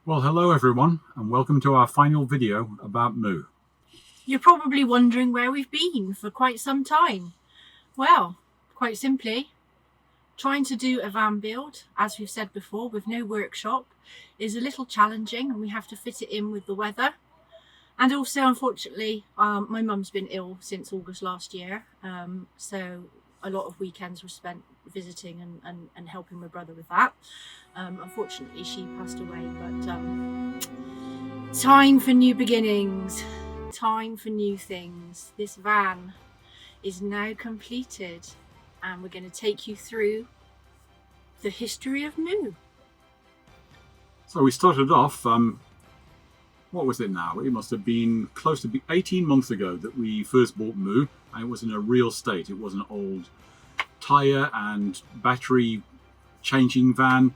Well, hello everyone, and welcome to our final video about Moo. You're probably wondering where we've been for quite some time. Well, quite simply, trying to do a van build, as we've said before, with no workshop is a little challenging, and we have to fit it in with the weather. And also, unfortunately, my mum's been ill since August last year, so a lot of weekends were spent visiting and helping my brother with that. Unfortunately, she passed away, but time for new beginnings, time for new things. This van is now completed, and we're going to take you through the history of Moo. So we started off, what was it now? It must have been close to 18 months ago that we first bought Moo, and it was in a real state. It was an old tyre and battery changing van.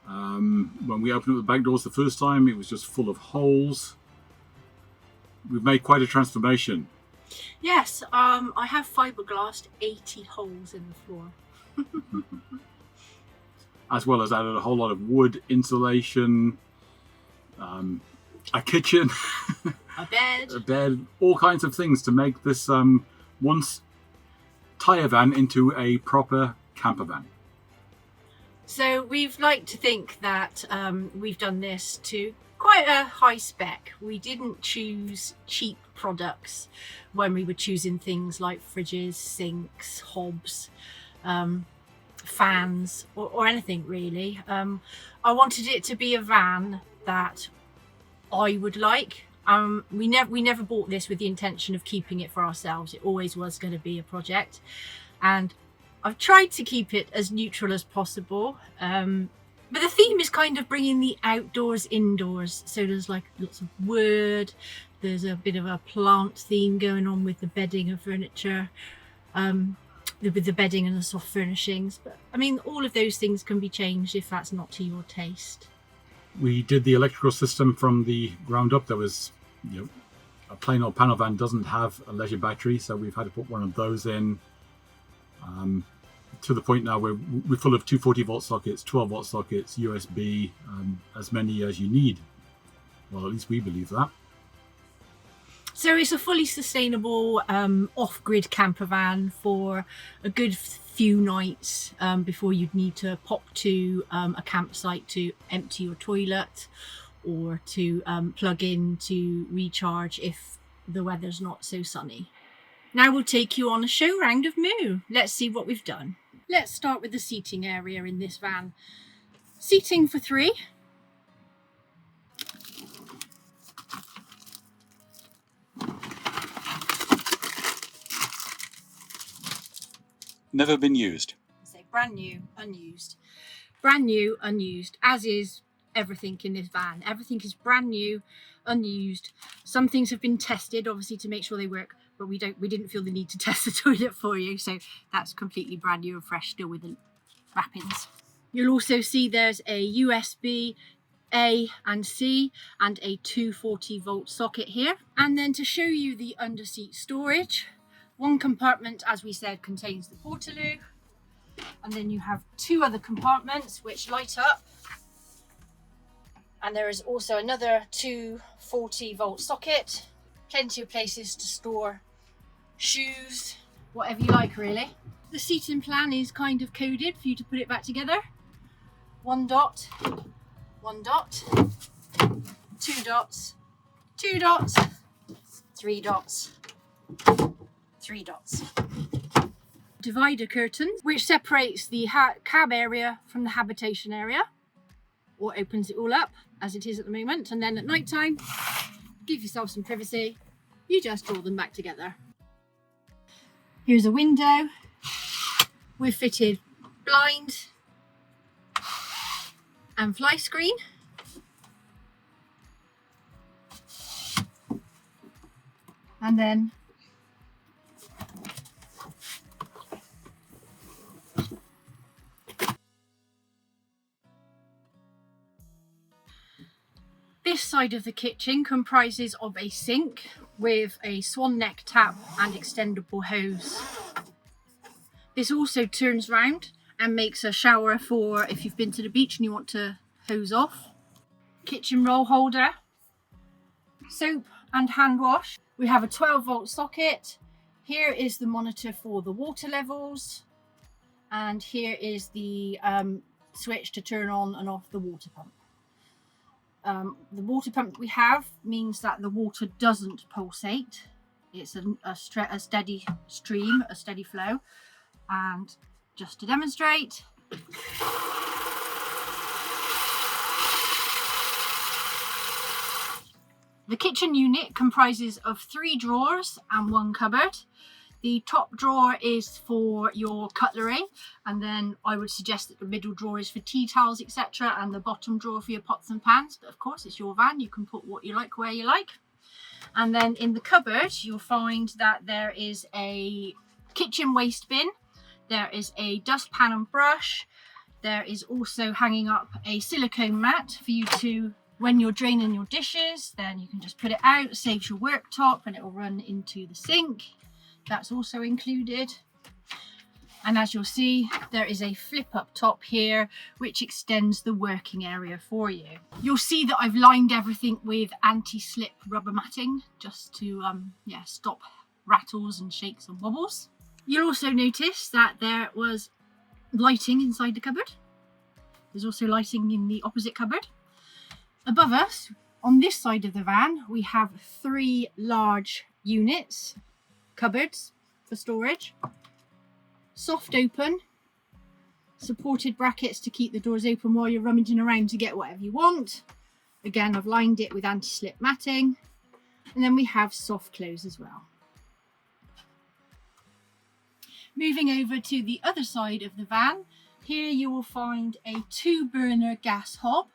When we opened up the back doors the first time, it was just full of holes. We've made quite a transformation. Yes, I have fiberglassed 80 holes in the floor. As well as added a whole lot of wood, insulation, a kitchen, a bed, all kinds of things to make this once tyre van into a proper camper van. So we've liked to think that we've done this to quite a high spec. We didn't choose cheap products when we were choosing things like fridges, sinks, hobs, fans, or anything really. I wanted it to be a van that I would like. We never bought this with the intention of keeping it for ourselves. It always was going to be a project, and I've tried to keep it as neutral as possible. But the theme is kind of bringing the outdoors indoors. So there's like lots of wood. There's a bit of a plant theme going on with the bedding and furniture, with the bedding and the soft furnishings. But I mean, all of those things can be changed if that's not to your taste. We did the electrical system from the ground up. There was, a plain old panel van doesn't have a leisure battery, so we've had to put one of those in. To the point now where we're full of 240 volt sockets, 12 volt sockets, USB, as many as you need. Well, at least we believe that. So it's a fully sustainable off-grid camper van for a good few nights before you'd need to pop to a campsite to empty your toilet or to plug in to recharge if the weather's not so sunny. Now we'll take you on a show round of Moo. Let's see what we've done. Let's start with the seating area in this van. Seating for 3. Never been used. Say brand new, unused. Brand new, unused, as is everything in this van. Everything is brand new, unused. Some things have been tested, obviously, to make sure they work, but we didn't feel the need to test the toilet for you, so that's completely brand new and fresh, still with the wrappings. You'll also see there's a USB A and C and a 240 volt socket here. And then to show you the underseat storage, one compartment, as we said, contains the portaloo, and then you have 2 other compartments which light up. And there is also another 240 volt socket. Plenty of places to store shoes, whatever you like really. The seating plan is kind of coded for you to put it back together. 1 dot, 1 dot, 2 dots, 2 dots, 3 dots, 3 dots. Divider curtain, which separates the cab area from the habitation area, or opens it all up as it is at the moment. And then at night time, give yourself some privacy, you just draw them back together. Here's a window. We've fitted blind and fly screen. And then this side of the kitchen comprises of a sink with a swan neck tap and extendable hose. This also turns round and makes a shower for if you've been to the beach and you want to hose off. kitchen roll holder, soap and hand wash. We have a 12-volt socket. Here is the monitor for the water levels, and here is the switch to turn on and off the water pump. The water pump we have means that the water doesn't pulsate. It's a steady stream, a steady flow. And just to demonstrate, the kitchen unit comprises of 3 drawers and 1 cupboard. The top drawer is for your cutlery, and then I would suggest that the middle drawer is for tea towels, etc., and the bottom drawer for your pots and pans. But of course, it's your van, you can put what you like where you like. And then in the cupboard, you'll find that there is a kitchen waste bin, there is a dustpan and brush, there is also hanging up a silicone mat for you to, when you're draining your dishes, then you can just put it out, saves your worktop, and it will run into the sink. That's also included. And as you'll see, there is a flip up top here which extends the working area for you. You'll see that I've lined everything with anti-slip rubber matting just to stop rattles and shakes and wobbles. You'll also notice that there was lighting inside the cupboard. There's also lighting in the opposite cupboard. Above us, on this side of the van, we have 3 large units, cupboards for storage, soft open, supported brackets to keep the doors open while you're rummaging around to get whatever you want. Again, I've lined it with anti-slip matting. And then we have soft close as well. Moving over to the other side of the van, here you will find a 2-burner gas hob.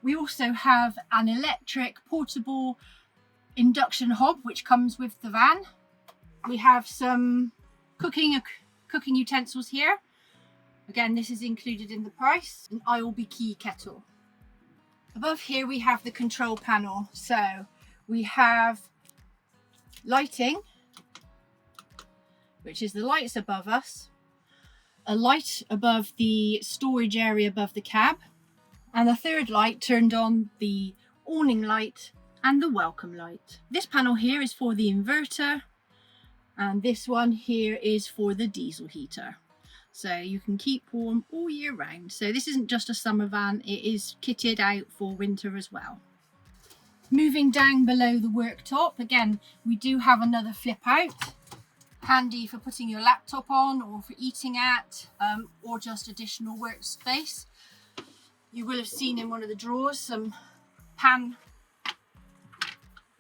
We also have an electric portable induction hob which comes with the van. We have some cooking utensils here. Again, this is included in the price. An ILB kettle. Above here we have the control panel. So we have lighting, which is the lights above us, a light above the storage area above the cab, and a third light turned on, the awning light and the welcome light. This panel here is for the inverter, and this one here is for the diesel heater. So you can keep warm all year round. So this isn't just a summer van, it is kitted out for winter as well. Moving down below the worktop, again, we do have another flip out, handy for putting your laptop on or for eating at, or just additional workspace. You will have seen in one of the drawers some pan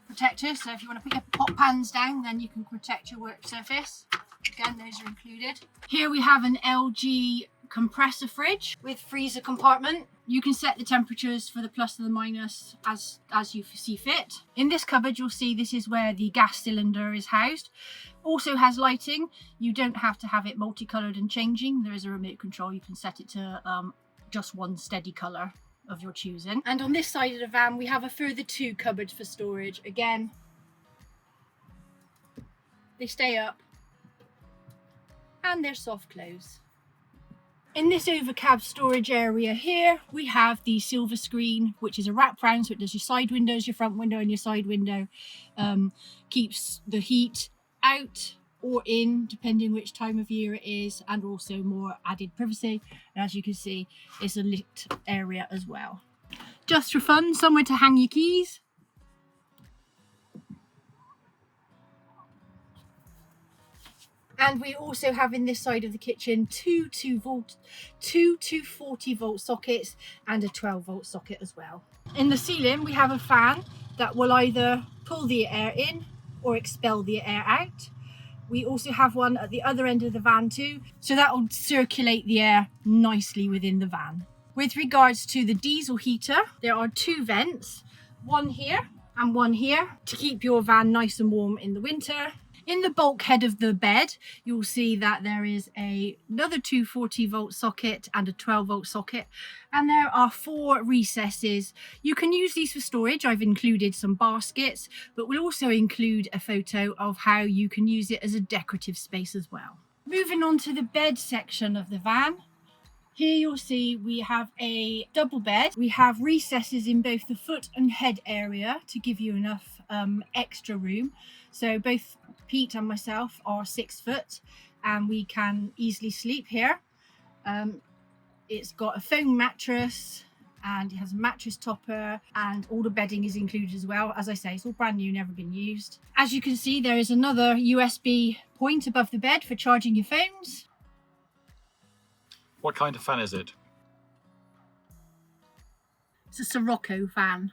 protectors, so if you want to put your pot pans down, then you can protect your work surface. Again, those are included. Here we have an LG compressor fridge with freezer compartment. You can set the temperatures for the plus and the minus as you see fit. In this cupboard, you'll see this is where the gas cylinder is housed. Also has lighting. You don't have to have it multicolored and changing. There is a remote control. You can set it to just one steady color of your choosing. And on this side of the van, we have a further 2 cupboards for storage. Again, they stay up and they're soft close. In this overcab storage area here, we have the silver screen, which is a wraparound, so it does your side windows, your front window and your side window. Keeps the heat out or in, depending which time of year it is, and also more added privacy. And as you can see, it's a lit area as well. Just for fun, somewhere to hang your keys. And we also have in this side of the kitchen two 240-volt sockets and a 12-volt socket as well. In the ceiling, we have a fan that will either pull the air in or expel the air out. We also have one at the other end of the van too, so that will circulate the air nicely within the van. With regards to the diesel heater, there are 2 vents, one here and one here, to keep your van nice and warm in the winter. In the bulkhead of the bed, you'll see that there is another 240-volt socket and a 12-volt socket, and there are 4 recesses. You can use these for storage. I've included some baskets, but we'll also include a photo of how you can use it as a decorative space as well. Moving on to the bed section of the van, Here you'll see we have a double bed. We have recesses in both the foot and head area to give you enough extra room. So both Pete and myself are 6 foot and we can easily sleep here. It's got a foam mattress and it has a mattress topper, and all the bedding is included as well. As I say, it's all brand new, never been used. As you can see, there is another USB point above the bed for charging your phones. What kind of fan is it? It's a Sirocco fan,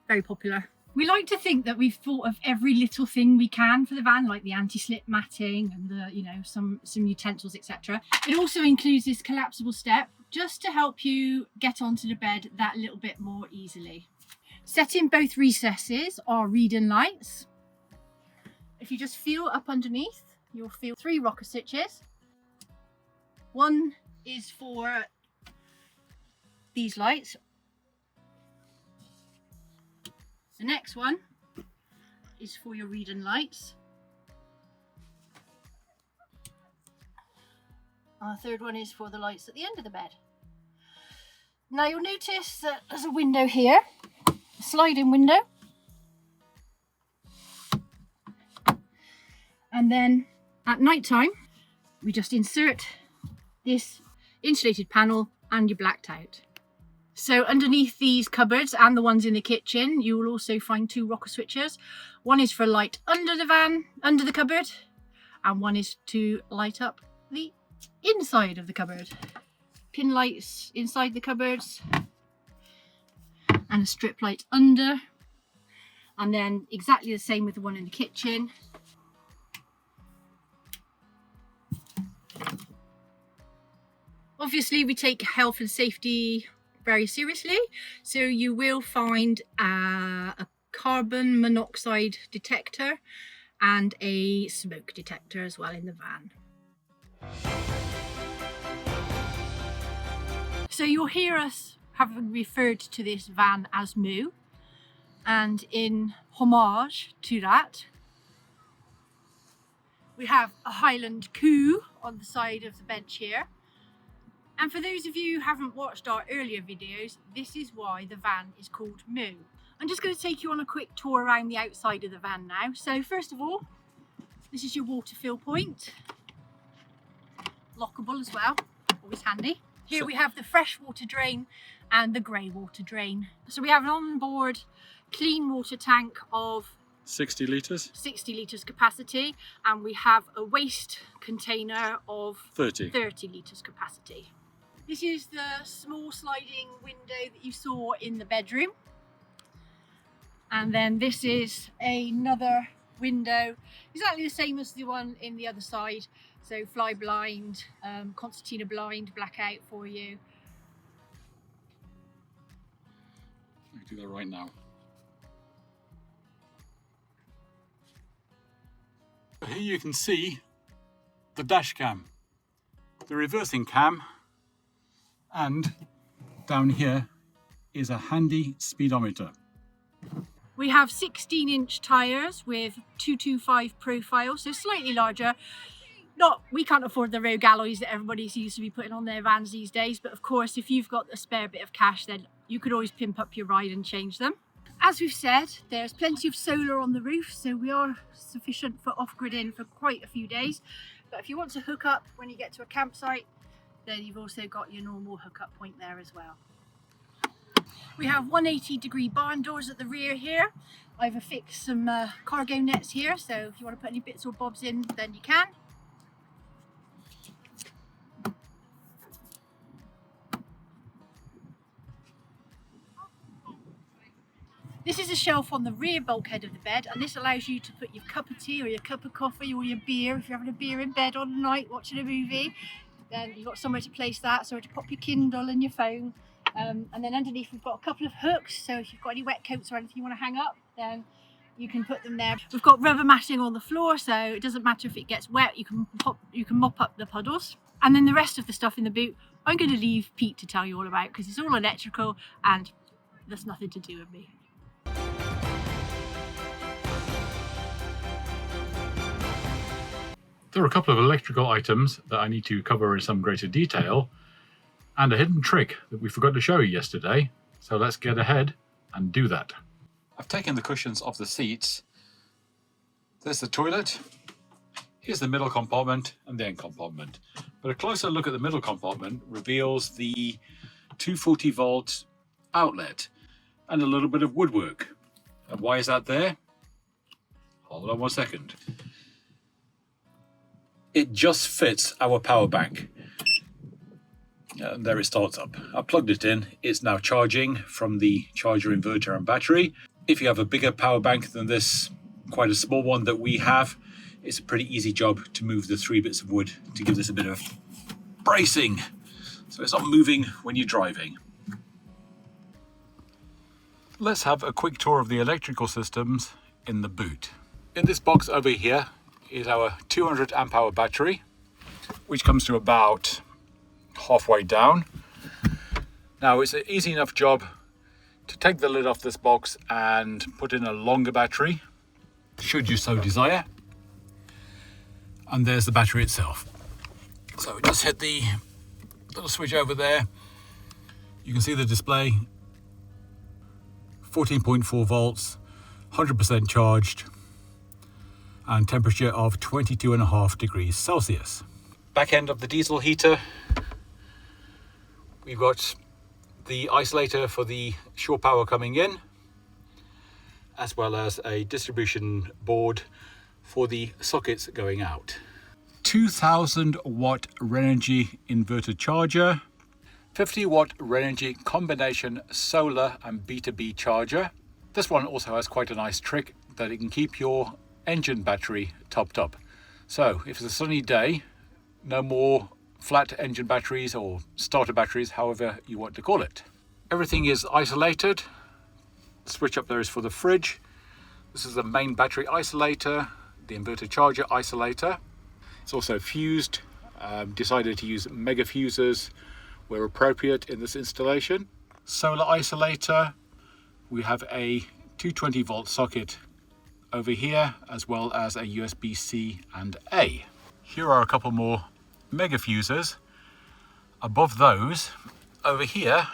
very popular. We like to think that we've thought of every little thing we can for the van, like the anti-slip matting and the, you know, some utensils, etc. It also includes this collapsible step just to help you get onto the bed that little bit more easily. Set in both recesses are reading lights. If you just feel up underneath, you'll feel 3 rocker switches. One is for these lights. The next one is for your reading lights. And the third one is for the lights at the end of the bed. Now you'll notice that there's a window here, a sliding window. And then at night time, we just insert this insulated panel and you're blacked out. So underneath these cupboards and the ones in the kitchen, you will also find 2 rocker switches. One is for light under the van, under the cupboard, and one is to light up the inside of the cupboard. Pin lights inside the cupboards and a strip light under. And then exactly the same with the one in the kitchen. Obviously, we take health and safety very seriously, so you will find a carbon monoxide detector and a smoke detector as well in the van. So you'll hear us having referred to this van as Moo, and in homage to that, we have a Highland coo on the side of the bench here. And for those of you who haven't watched our earlier videos, this is why the van is called Moo. I'm just going to take you on a quick tour around the outside of the van now. So first of all, this is your water fill point. Lockable as well, always handy. Here we have the fresh water drain and the grey water drain. So we have an onboard clean water tank of 60 litres? 60 litres capacity, and we have a waste container of 30 litres capacity. This is the small sliding window that you saw in the bedroom. And then this is another window, exactly the same as the one in the other side. So fly blind, concertina blind, blackout for you. I can do that right now. Here you can see the dash cam, the reversing cam, and down here is a handy speedometer. We have 16-inch tyres with 225 profile, so slightly larger. We can't afford the Rogue alloys that everybody seems to be putting on their vans these days, but of course if you've got a spare bit of cash, then you could always pimp up your ride and change them. As we've said, there's plenty of solar on the roof, so we are sufficient for off-gridding for quite a few days. But if you want to hook up when you get to a campsite, then you've also got your normal hookup point there as well. We have 180-degree barn doors at the rear here. I've affixed some cargo nets here, so if you want to put any bits or bobs in, then you can. This is a shelf on the rear bulkhead of the bed, and this allows you to put your cup of tea or your cup of coffee or your beer, if you're having a beer in bed on the night watching a movie, then you've got somewhere to place that, somewhere to pop your Kindle and your phone. And then underneath we've got a couple of hooks, so if you've got any wet coats or anything you want to hang up, then you can put them there. We've got rubber matting on the floor, so it doesn't matter if it gets wet, you can mop up the puddles. And then the rest of the stuff in the boot, I'm going to leave Pete to tell you all about, because it's all electrical and there's nothing to do with me. There are a couple of electrical items that I need to cover in some greater detail. and a hidden trick that we forgot to show you yesterday. So let's get ahead and do that. I've taken the cushions off the seats. There's the toilet. Here's the middle compartment and the end compartment. But a closer look at the middle compartment reveals the 240 volt outlet and a little bit of woodwork. And why is that there? Hold on 1 second. It just fits our power bank. And there it starts up. I plugged it in. It's now charging from the charger, inverter and battery. If you have a bigger power bank than this, quite a small one that we have, it's a pretty easy job to move the 3 bits of wood to give this a bit of bracing. So it's not moving when you're driving. Let's have a quick tour of the electrical systems in the boot. In this box over here is our 200 amp hour battery, which comes to about halfway down. Now it's an easy enough job to take the lid off this box and put in a longer battery, should you so desire. And there's the battery itself. So just hit the little switch over there. You can see the display, 14.4 volts, 100% charged, and temperature of 22.5 degrees Celsius. Back end of the diesel heater, we've got the isolator for the shore power coming in, as well as a distribution board for the sockets going out. 2000 watt Renergy inverter charger, 50 watt Renergy combination solar and B2B charger. This one also has quite a nice trick that it can keep your engine battery topped up. So if it's a sunny day, no more flat engine batteries or starter batteries, however you want to call it. Everything is isolated. The switch up there is for the fridge. This is the main battery isolator, the inverter charger isolator. It's also fused. Decided to use mega fusers where appropriate in this installation. Solar isolator. We have a 220 volt socket over here, as well as a USB-C and A. Here are a couple more mega fusers. Above those, over here,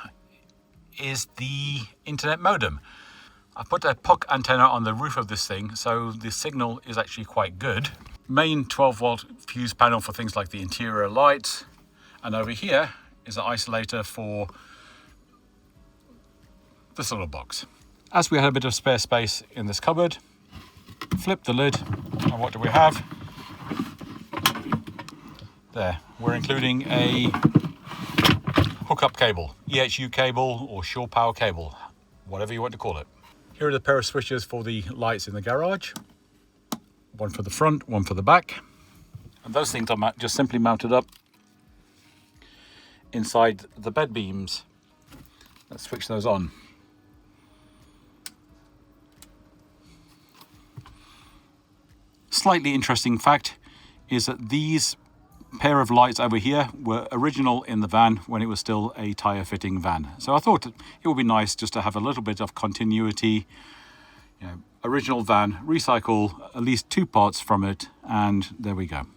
is the internet modem. I put a puck antenna on the roof of this thing, so the signal is actually quite good. Main 12 volt fuse panel for things like the interior lights. And over here is an isolator for this little box. As we had a bit of spare space in this cupboard, flip the lid, and what do we have? There, we're including a hookup cable, EHU cable or shore power cable, whatever you want to call it. Here are the pair of switches for the lights in the garage. One for the front, one for the back. And those things are just simply mounted up inside the bed beams. Let's switch those on. Slightly interesting fact is that these pair of lights over here were original in the van when it was still a tyre fitting van. So I thought it would be nice just to have a little bit of continuity. You know, original van, recycle at least 2 parts from it, and there we go.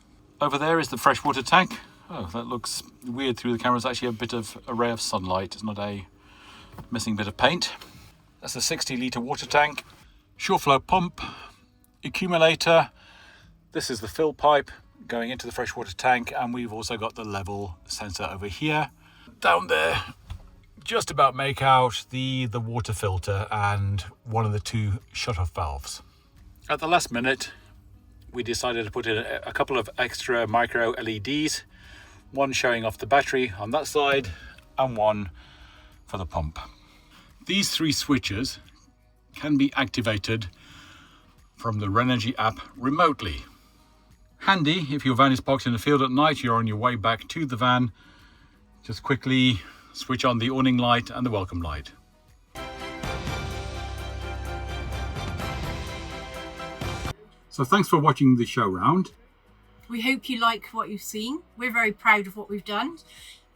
Over there is the freshwater tank. Oh, that looks weird through the camera. It's actually a bit of a ray of sunlight. It's not a missing bit of paint. That's a 60 litre water tank. Shore flow pump, accumulator. This is the fill pipe going into the freshwater tank, and we've also got the level sensor over here. Down there, just about make out the water filter and one of the 2 shut-off valves. At the last minute, we decided to put in a couple of extra micro LEDs, one showing off the battery on that side and one for the pump. These 3 switches can be activated from the Renergy app remotely. Handy if your van is parked in the field at night, you're on your way back to the van, just quickly switch on the awning light and the welcome light. So thanks for watching the show round. We hope you like what you've seen. We're very proud of what we've done.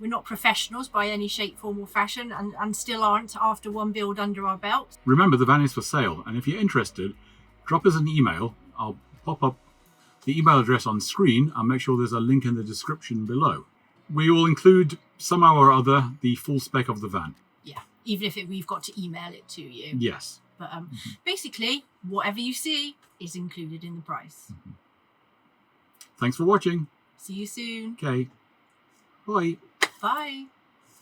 We're not professionals by any shape, form or fashion, and still aren't after one build under our belt. Remember, the van is for sale, and if you're interested, drop us an email. I'll pop up the email address on screen and make sure there's a link in the description below. We will include somehow or other the full spec of the van. Yeah, even if we've got to email it to you. Yes. But basically, whatever you see is included in the price. Thanks for watching. See you soon. Okay. Bye. Bye.